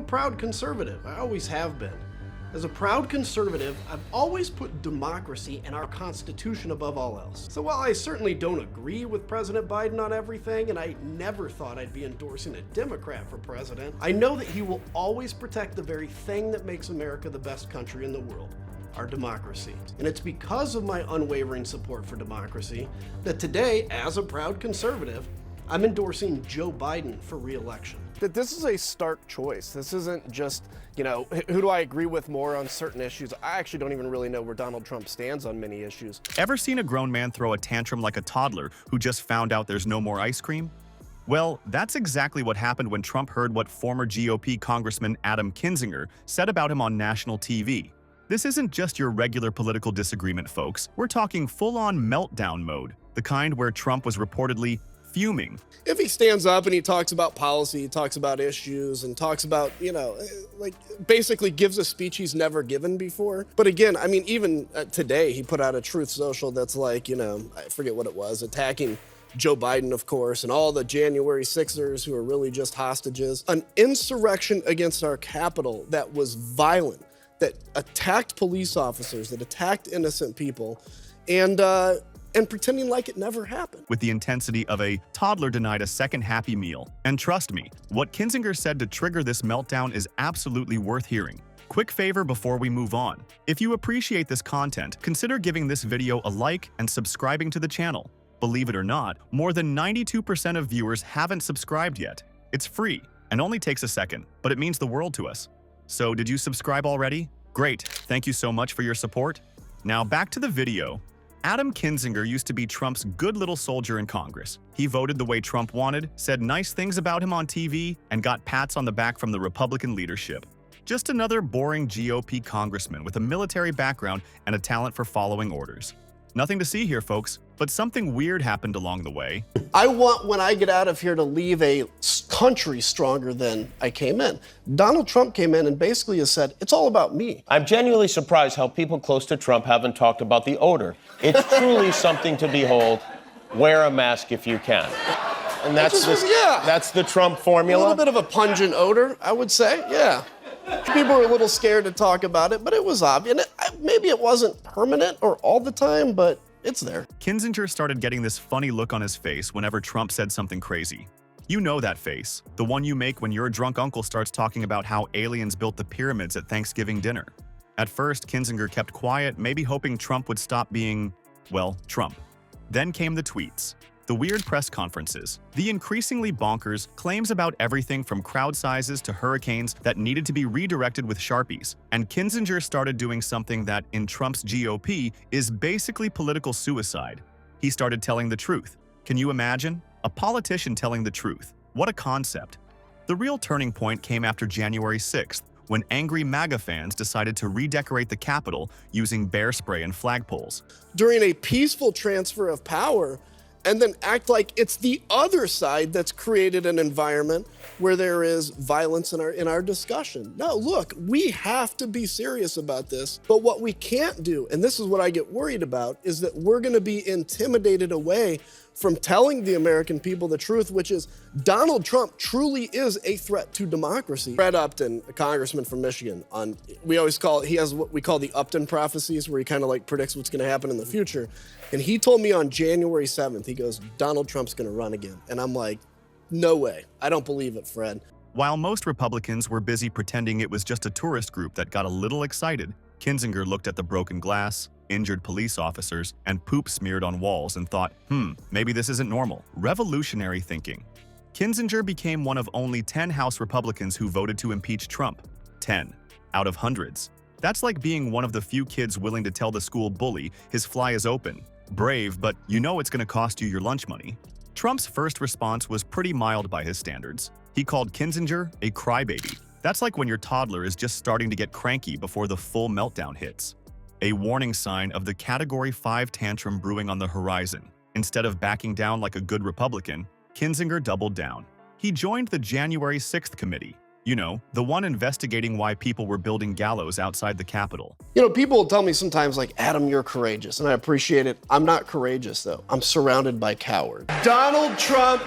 proud conservative. I always have been. As a proud conservative, I've always put democracy and our Constitution above all else. So while I certainly don't agree with President Biden on everything, and I never thought I'd be endorsing a Democrat for president, I know that he will always protect the very thing that makes America the best country in the world, our democracy. And it's because of my unwavering support for democracy that today, as a proud conservative, I'm endorsing Joe Biden for re-election. That this is a stark choice. This isn't just, who do I agree with more on certain issues? I actually don't even really know where Donald Trump stands on many issues. Ever seen a grown man throw a tantrum like a toddler who just found out there's no more ice cream? Well, that's exactly what happened when Trump heard what former GOP Congressman Adam Kinzinger said about him on national TV. This isn't just your regular political disagreement, folks. We're talking full-on meltdown mode, the kind where Trump was reportedly fuming. If he stands up and he talks about policy, he talks about issues, and talks about, basically gives a speech he's never given before. But again, I mean, even today, he put out a Truth Social that's like, I forget what it was, attacking Joe Biden, of course, and all the January 6ers who are really just hostages. An insurrection against our Capitol that was violent, that attacked police officers, that attacked innocent people, and pretending like it never happened. With the intensity of a toddler denied a second Happy Meal. And trust me, what Kinzinger said to trigger this meltdown is absolutely worth hearing. Quick favor before we move on. If you appreciate this content, consider giving this video a like and subscribing to the channel. Believe it or not, more than 92% of viewers haven't subscribed yet. It's free and only takes a second, but it means the world to us. So did you subscribe already? Great, thank you so much for your support. Now back to the video. Adam Kinzinger used to be Trump's good little soldier in Congress. He voted the way Trump wanted, said nice things about him on TV, and got pats on the back from the Republican leadership. Just another boring GOP congressman with a military background and a talent for following orders. Nothing to see here, folks, but something weird happened along the way. I want, when I get out of here, to leave a country stronger than I came in. Donald Trump came in and basically has said, it's all about me. I'm genuinely surprised how people close to Trump haven't talked about the odor. It's truly something to behold. Wear a mask if you can. And that's the Trump formula. A little bit of a pungent odor, I would say, yeah. People were a little scared to talk about it, but it was obvious. Maybe it wasn't permanent or all the time, but it's there. Kinzinger started getting this funny look on his face whenever Trump said something crazy. You know that face, the one you make when your drunk uncle starts talking about how aliens built the pyramids at Thanksgiving dinner. At first, Kinzinger kept quiet, maybe hoping Trump would stop being, well, Trump. Then came the tweets, the weird press conferences, the increasingly bonkers claims about everything from crowd sizes to hurricanes that needed to be redirected with Sharpies. And Kinzinger started doing something that, in Trump's GOP, is basically political suicide. He started telling the truth. Can you imagine? A politician telling the truth. What a concept. The real turning point came after January 6th, when angry MAGA fans decided to redecorate the Capitol using bear spray and flagpoles. During a peaceful transfer of power, and then act like it's the other side that's created an environment where there is violence in our discussion. No, look, we have to be serious about this, but what we can't do, and this is what I get worried about, is that we're gonna be intimidated away from telling the American people the truth, which is Donald Trump truly is a threat to democracy. Fred Upton, a congressman from Michigan, he has what we call the Upton prophecies, where he kind of like predicts what's gonna happen in the future. And he told me on January 7th, he goes, Donald Trump's gonna run again. And I'm like, no way, I don't believe it, Fred. While most Republicans were busy pretending it was just a tourist group that got a little excited, Kinzinger looked at the broken glass, injured police officers, and poop smeared on walls and thought, maybe this isn't normal. Revolutionary thinking. Kinzinger became one of only 10 House Republicans who voted to impeach Trump. 10 out of hundreds. That's like being one of the few kids willing to tell the school bully his fly is open. Brave, but you know it's going to cost you your lunch money. Trump's first response was pretty mild by his standards. He called Kinzinger a crybaby. That's like when your toddler is just starting to get cranky before the full meltdown hits. A warning sign of the Category 5 tantrum brewing on the horizon. Instead of backing down like a good Republican, Kinzinger doubled down. He joined the January 6th committee. You know, the one investigating why people were building gallows outside the Capitol. People will tell me sometimes, like, Adam, you're courageous, and I appreciate it. I'm not courageous, though. I'm surrounded by cowards. Donald Trump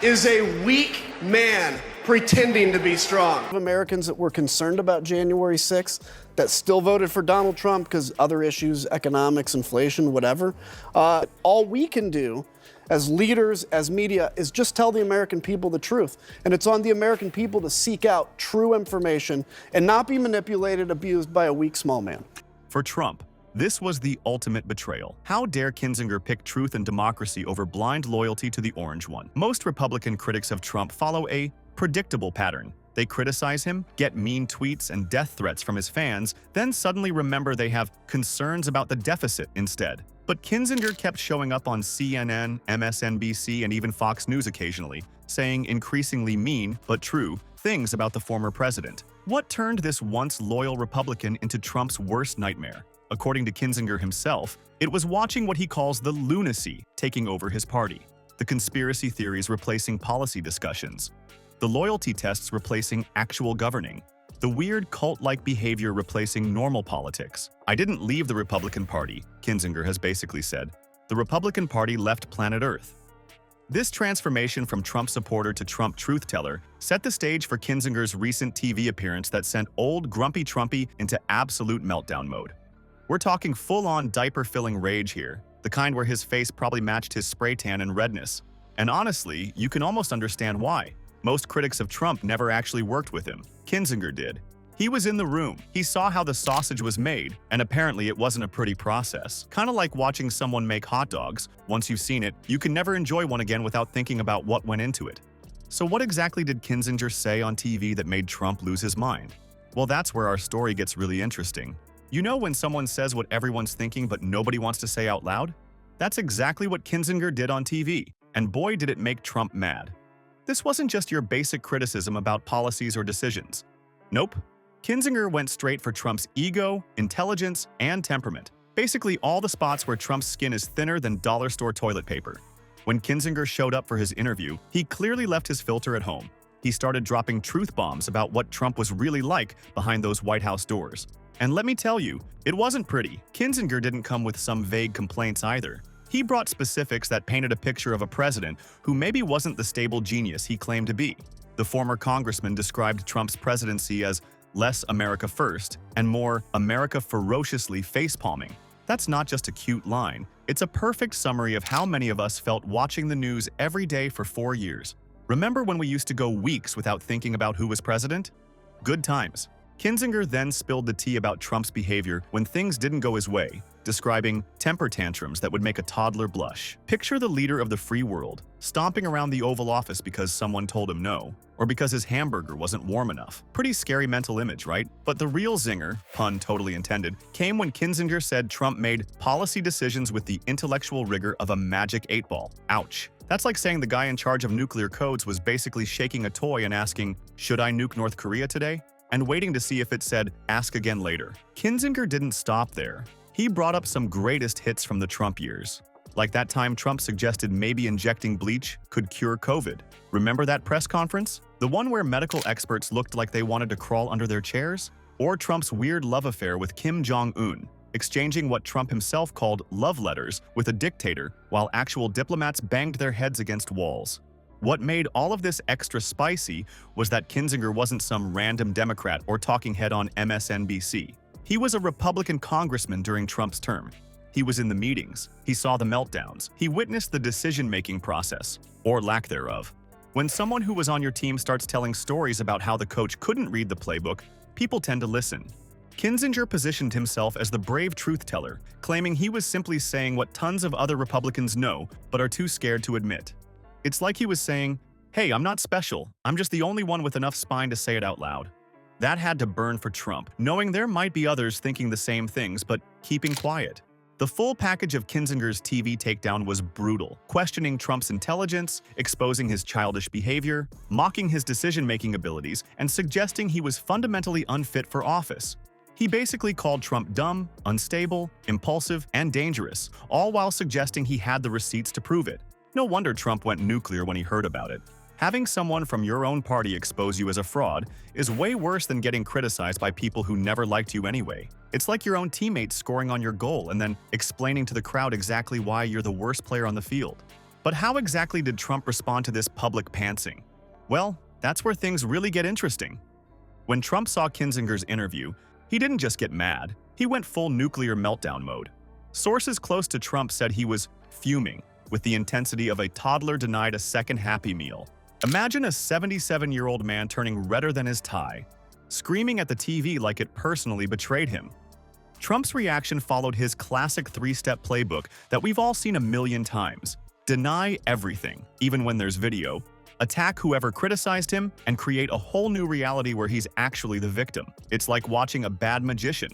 is a weak man. pretending to be strong. Americans that were concerned about January 6th that still voted for Donald Trump because other issues, economics, inflation, whatever. All we can do as leaders, as media, is just tell the American people the truth. And it's on the American people to seek out true information and not be manipulated, abused by a weak small man. For Trump, this was the ultimate betrayal. How dare Kinzinger pick truth and democracy over blind loyalty to the orange one? Most Republican critics of Trump follow a predictable pattern. They criticize him, get mean tweets and death threats from his fans, then suddenly remember they have concerns about the deficit instead. But Kinzinger kept showing up on CNN, MSNBC, and even Fox News occasionally, saying increasingly mean, but true, things about the former president. What turned this once loyal Republican into Trump's worst nightmare? According to Kinzinger himself, it was watching what he calls the lunacy taking over his party, the conspiracy theories replacing policy discussions, the loyalty tests replacing actual governing, the weird cult-like behavior replacing normal politics. I didn't leave the Republican Party, Kinzinger has basically said. The Republican Party left planet Earth. This transformation from Trump supporter to Trump truth-teller set the stage for Kinzinger's recent TV appearance that sent old grumpy Trumpy into absolute meltdown mode. We're talking full-on diaper-filling rage here, the kind where his face probably matched his spray tan and redness. And honestly, you can almost understand why. Most critics of Trump never actually worked with him. Kinzinger did. He was in the room. He saw how the sausage was made, and apparently it wasn't a pretty process. Kind of like watching someone make hot dogs. Once you've seen it, you can never enjoy one again without thinking about what went into it. So what exactly did Kinzinger say on TV that made Trump lose his mind? Well, that's where our story gets really interesting. You know when someone says what everyone's thinking but nobody wants to say out loud? That's exactly what Kinzinger did on TV, and boy did it make Trump mad. This wasn't just your basic criticism about policies or decisions. Nope. Kinzinger went straight for Trump's ego, intelligence, and temperament. Basically all the spots where Trump's skin is thinner than dollar store toilet paper. When Kinzinger showed up for his interview, he clearly left his filter at home. He started dropping truth bombs about what Trump was really like behind those White House doors. And let me tell you, it wasn't pretty. Kinzinger didn't come with some vague complaints either. He brought specifics that painted a picture of a president who maybe wasn't the stable genius he claimed to be. The former congressman described Trump's presidency as less America first and more America ferociously face-palming. That's not just a cute line. It's a perfect summary of how many of us felt watching the news every day for 4 years. Remember when we used to go weeks without thinking about who was president? Good times. Kinzinger then spilled the tea about Trump's behavior when things didn't go his way, describing temper tantrums that would make a toddler blush. Picture the leader of the free world, stomping around the Oval Office because someone told him no, or because his hamburger wasn't warm enough. Pretty scary mental image, right? But the real zinger, pun totally intended, came when Kinzinger said Trump made policy decisions with the intellectual rigor of a magic 8-ball. Ouch. That's like saying the guy in charge of nuclear codes was basically shaking a toy and asking, "Should I nuke North Korea today?" and waiting to see if it said, "Ask again later." Kinzinger didn't stop there. He brought up some greatest hits from the Trump years. Like that time Trump suggested maybe injecting bleach could cure COVID. Remember that press conference? The one where medical experts looked like they wanted to crawl under their chairs? Or Trump's weird love affair with Kim Jong-un, exchanging what Trump himself called love letters with a dictator while actual diplomats banged their heads against walls. What made all of this extra spicy was that Kinzinger wasn't some random Democrat or talking head on MSNBC. He was a Republican congressman during Trump's term. He was in the meetings, he saw the meltdowns, he witnessed the decision-making process, or lack thereof. When someone who was on your team starts telling stories about how the coach couldn't read the playbook, people tend to listen. Kinzinger positioned himself as the brave truth-teller, claiming he was simply saying what tons of other Republicans know but are too scared to admit. It's like he was saying, "Hey, I'm not special, I'm just the only one with enough spine to say it out loud." That had to burn for Trump, knowing there might be others thinking the same things but keeping quiet. The full package of Kinzinger's TV takedown was brutal, questioning Trump's intelligence, exposing his childish behavior, mocking his decision-making abilities, and suggesting he was fundamentally unfit for office. He basically called Trump dumb, unstable, impulsive, and dangerous, all while suggesting he had the receipts to prove it. No wonder Trump went nuclear when he heard about it. Having someone from your own party expose you as a fraud is way worse than getting criticized by people who never liked you anyway. It's like your own teammates scoring on your goal and then explaining to the crowd exactly why you're the worst player on the field. But how exactly did Trump respond to this public pantsing? Well, that's where things really get interesting. When Trump saw Kinzinger's interview, he didn't just get mad, he went full nuclear meltdown mode. Sources close to Trump said he was fuming, with the intensity of a toddler denied a second Happy Meal. Imagine a 77-year-old man turning redder than his tie, screaming at the TV like it personally betrayed him. Trump's reaction followed his classic three-step playbook that we've all seen a million times. Deny everything, even when there's video, attack whoever criticized him, and create a whole new reality where he's actually the victim. It's like watching a bad magician.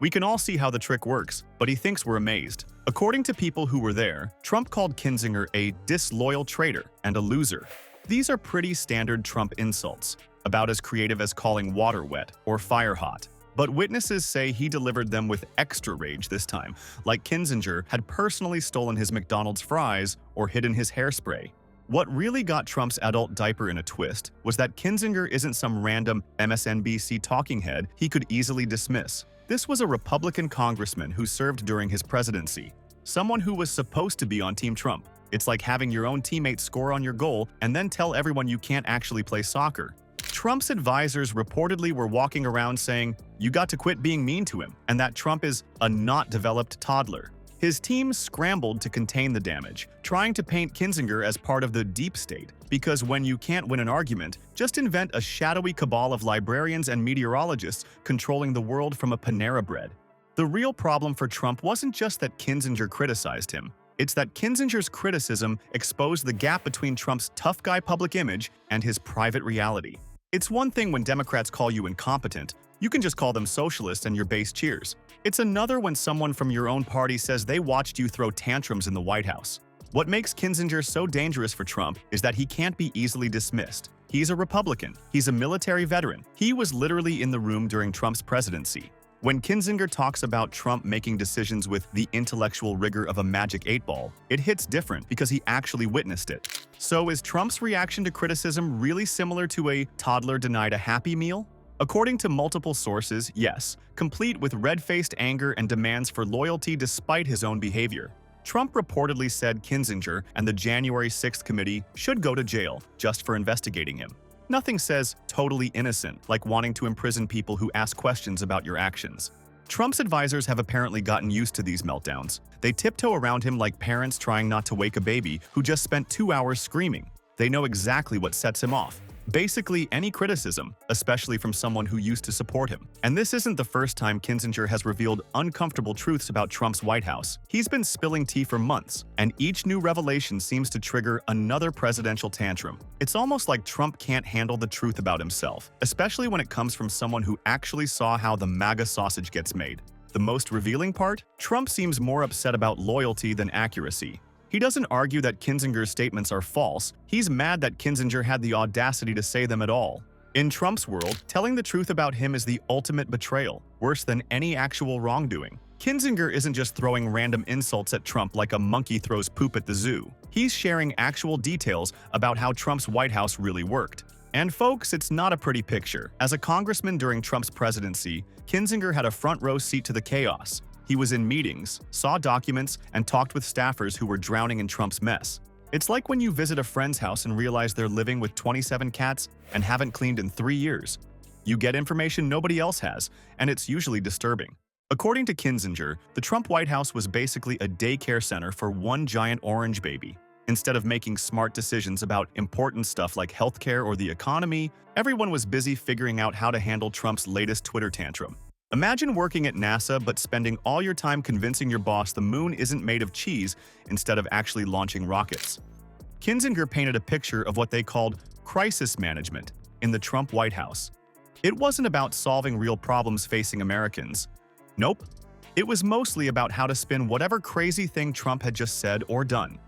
We can all see how the trick works, but he thinks we're amazed. According to people who were there, Trump called Kinzinger a disloyal traitor and a loser. These are pretty standard Trump insults, about as creative as calling water wet or fire hot. But witnesses say he delivered them with extra rage this time, like Kinzinger had personally stolen his McDonald's fries or hidden his hairspray. What really got Trump's adult diaper in a twist was that Kinzinger isn't some random MSNBC talking head he could easily dismiss. This was a Republican congressman who served during his presidency, someone who was supposed to be on Team Trump. It's like having your own teammates score on your goal and then tell everyone you can't actually play soccer. Trump's advisors reportedly were walking around saying, "You got to quit being mean to him," and that Trump is a not developed toddler. His team scrambled to contain the damage, trying to paint Kinzinger as part of the deep state, because when you can't win an argument, just invent a shadowy cabal of librarians and meteorologists controlling the world from a Panera Bread. The real problem for Trump wasn't just that Kinzinger criticized him. It's that Kinzinger's criticism exposed the gap between Trump's tough guy public image and his private reality. It's one thing when Democrats call you incompetent. You can just call them socialist and your base cheers. It's another when someone from your own party says they watched you throw tantrums in the White House. What makes Kinzinger so dangerous for Trump is that he can't be easily dismissed. He's a Republican. He's a military veteran. He was literally in the room during Trump's presidency. When Kinzinger talks about Trump making decisions with the intellectual rigor of a magic 8-ball, it hits different because he actually witnessed it. So is Trump's reaction to criticism really similar to a toddler denied a Happy Meal? According to multiple sources, yes, complete with red-faced anger and demands for loyalty despite his own behavior. Trump reportedly said Kinzinger and the January 6th committee should go to jail just for investigating him. Nothing says totally innocent, like wanting to imprison people who ask questions about your actions. Trump's advisors have apparently gotten used to these meltdowns. They tiptoe around him like parents trying not to wake a baby who just spent 2 hours screaming. They know exactly what sets him off. Basically any criticism, especially from someone who used to support him. And this isn't the first time Kinzinger has revealed uncomfortable truths about Trump's White House. He's been spilling tea for months, and each new revelation seems to trigger another presidential tantrum. It's almost like Trump can't handle the truth about himself, especially when it comes from someone who actually saw how the MAGA sausage gets made. The most revealing part? Trump seems more upset about loyalty than accuracy. He doesn't argue that Kinzinger's statements are false. He's mad that Kinzinger had the audacity to say them at all. In Trump's world, telling the truth about him is the ultimate betrayal, worse than any actual wrongdoing. Kinzinger isn't just throwing random insults at Trump like a monkey throws poop at the zoo. He's sharing actual details about how Trump's White House really worked. And folks, it's not a pretty picture. As a congressman during Trump's presidency, Kinzinger had a front row seat to the chaos. He was in meetings, saw documents, and talked with staffers who were drowning in Trump's mess. It's like when you visit a friend's house and realize they're living with 27 cats and haven't cleaned in 3 years. You get information nobody else has, and it's usually disturbing. According to Kinzinger, the Trump White House was basically a daycare center for one giant orange baby. Instead of making smart decisions about important stuff like healthcare or the economy, everyone was busy figuring out how to handle Trump's latest Twitter tantrum. Imagine working at NASA but spending all your time convincing your boss the moon isn't made of cheese instead of actually launching rockets. Kinzinger painted a picture of what they called crisis management in the Trump White House. It wasn't about solving real problems facing Americans. Nope. It was mostly about how to spin whatever crazy thing Trump had just said or done.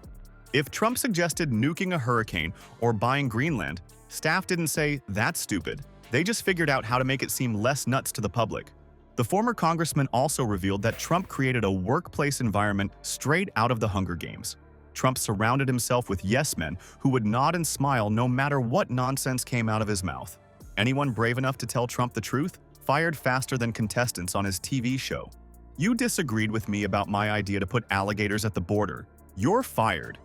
If Trump suggested nuking a hurricane or buying Greenland, staff didn't say, "That's stupid." They just figured out how to make it seem less nuts to the public. The former congressman also revealed that Trump created a workplace environment straight out of the Hunger Games. Trump surrounded himself with yes-men who would nod and smile no matter what nonsense came out of his mouth. Anyone brave enough to tell Trump the truth fired faster than contestants on his TV show. You disagreed with me about my idea to put alligators at the border. You're fired.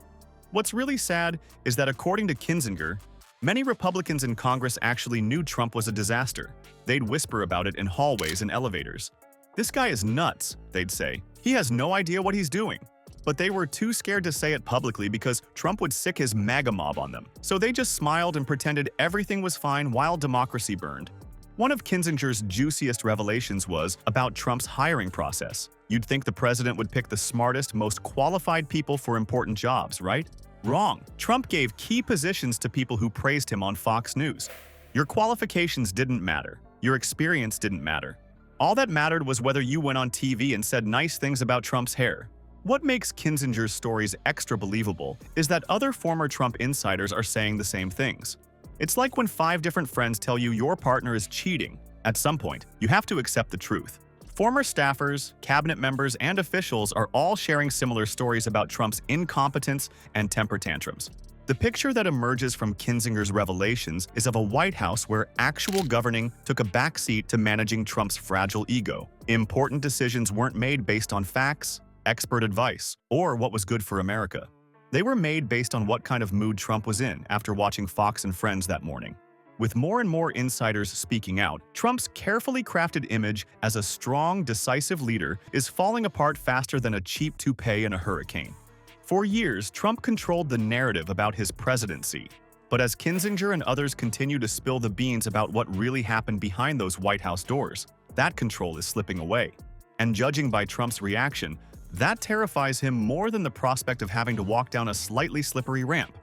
What's really sad is that according to Kinzinger, Many Republicans in Congress actually knew Trump was a disaster. They'd whisper about it in hallways and elevators. "This guy is nuts," they'd say. "He has no idea what he's doing." But they were too scared to say it publicly because Trump would sick his MAGA mob on them. So they just smiled and pretended everything was fine while democracy burned. One of Kinzinger's juiciest revelations was about Trump's hiring process. You'd think the president would pick the smartest, most qualified people for important jobs, right? Wrong. Trump gave key positions to people who praised him on Fox News. Your qualifications didn't matter. Your experience didn't matter. All that mattered was whether you went on TV and said nice things about Trump's hair. What makes Kinzinger's stories extra believable is that other former Trump insiders are saying the same things. It's like when 5 different friends tell you your partner is cheating. At some point, you have to accept the truth. Former staffers, cabinet members, and officials are all sharing similar stories about Trump's incompetence and temper tantrums. The picture that emerges from Kinzinger's revelations is of a White House where actual governing took a backseat to managing Trump's fragile ego. Important decisions weren't made based on facts, expert advice, or what was good for America. They were made based on what kind of mood Trump was in after watching Fox and Friends that morning. With more and more insiders speaking out, Trump's carefully crafted image as a strong, decisive leader is falling apart faster than a cheap toupee in a hurricane. For years, Trump controlled the narrative about his presidency. But as Kinzinger and others continue to spill the beans about what really happened behind those White House doors, that control is slipping away. And judging by Trump's reaction, that terrifies him more than the prospect of having to walk down a slightly slippery ramp.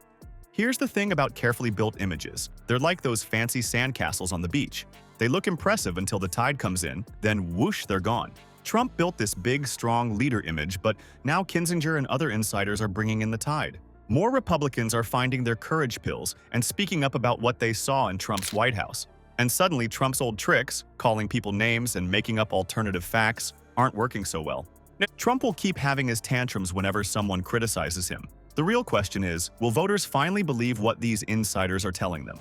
Here's the thing about carefully built images. They're like those fancy sandcastles on the beach. They look impressive until the tide comes in, then whoosh, they're gone. Trump built this big, strong leader image, but now Kinzinger and other insiders are bringing in the tide. More Republicans are finding their courage pills and speaking up about what they saw in Trump's White House. And suddenly Trump's old tricks, calling people names and making up alternative facts, aren't working so well. Trump will keep having his tantrums whenever someone criticizes him. The real question is, will voters finally believe what these insiders are telling them?